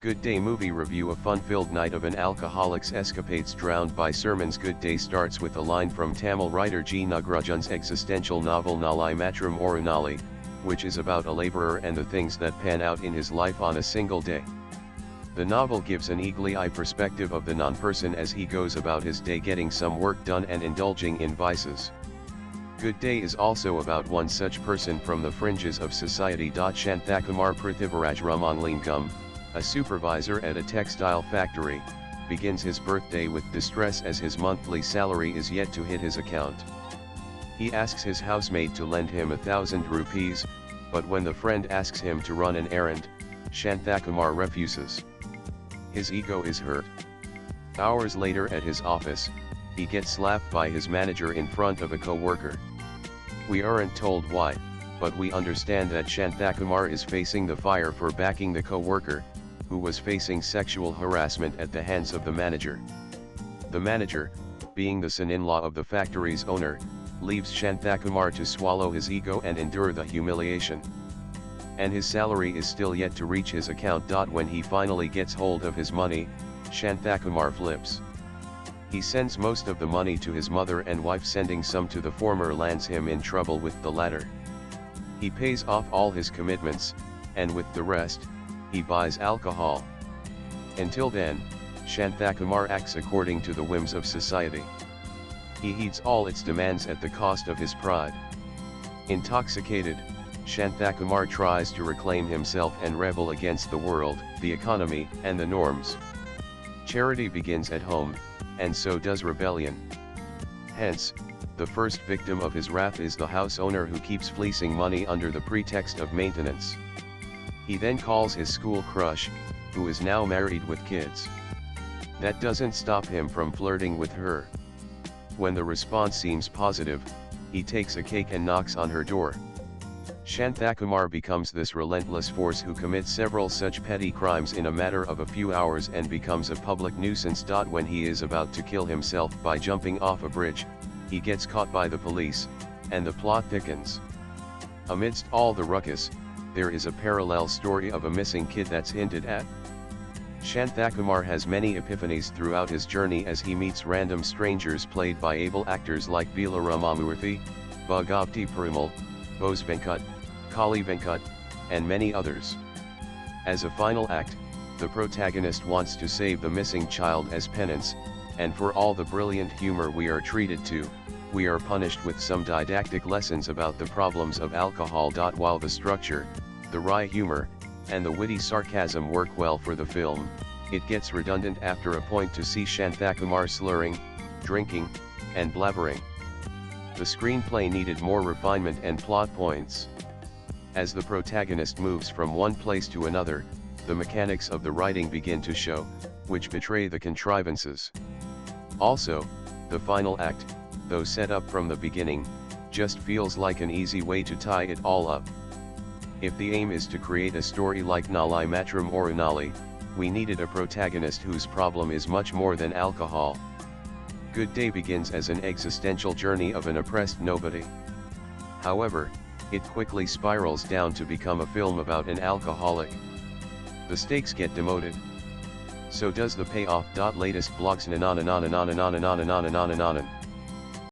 Good Day movie review. A fun-filled night of an alcoholic's escapades drowned by sermons. Good Day starts with a line from Tamil writer G. Nagarajan's existential novel Nalai Matrum Orunali, which is about a laborer and the things that pan out in his life on a single day. The novel gives an eagle-eye perspective of the non-person as he goes about his day getting some work done and indulging in vices. Good Day is also about one such person from the fringes of society. Shanthakumar Prithviraj Ramanlingam, a supervisor at a textile factory, begins his birthday with distress as his monthly salary is yet to hit his account. He asks his housemaid to lend him 1,000 rupees, but when the friend asks him to run an errand, Shanthakumar refuses. His ego is hurt. Hours later at his office, he gets slapped by his manager in front of a co-worker. We aren't told why, but we understand that Shanthakumar is facing the fire for backing the co-worker, who was facing sexual harassment at the hands of the manager. The manager, being the son-in-law of the factory's owner, leaves Shanthakumar to swallow his ego and endure the humiliation. And his salary is still yet to reach his account. When he finally gets hold of his money, Shanthakumar flips. He sends most of the money to his mother and wife. Sending some to the former lands him in trouble with the latter. He pays off all his commitments, and with the rest, he buys alcohol. Until then, Shanthakumar acts according to the whims of society. He heeds all its demands at the cost of his pride. Intoxicated, Shanthakumar tries to reclaim himself and rebel against the world, the economy, and the norms. Charity begins at home, and so does rebellion. Hence, the first victim of his wrath is the house owner who keeps fleecing money under the pretext of maintenance. He then calls his school crush, who is now married with kids. That doesn't stop him from flirting with her. When the response seems positive, he takes a cake and knocks on her door. Shanthakumar becomes this relentless force who commits several such petty crimes in a matter of a few hours and becomes a public nuisance. When he is about to kill himself by jumping off a bridge, he gets caught by the police, and the plot thickens. Amidst all the ruckus, there is a parallel story of a missing kid that's hinted at. Shanthakumar has many epiphanies throughout his journey as he meets random strangers played by able actors like Veela Ramamurthy, Bhagavati Perumal, Bose Venkat, Kali Venkat, and many others. As a final act, the protagonist wants to save the missing child as penance, and for all the brilliant humor we are treated to, we are punished with some didactic lessons about the problems of alcohol. While the structure, the wry humor, and the witty sarcasm work well for the film, it gets redundant after a point to see Shanthakumar slurring, drinking, and blabbering. The screenplay needed more refinement and plot points. As the protagonist moves from one place to another, the mechanics of the writing begin to show, which betray the contrivances. Also, the final act, though set up from the beginning, just feels like an easy way to tie it all up. If the aim is to create a story like Nalai Matrum Orunali, we needed a protagonist whose problem is much more than alcohol. Good Day begins as an existential journey of an oppressed nobody. However, it quickly spirals down to become a film about an alcoholic. The stakes get demoted. So does the payoff. Latest blogs.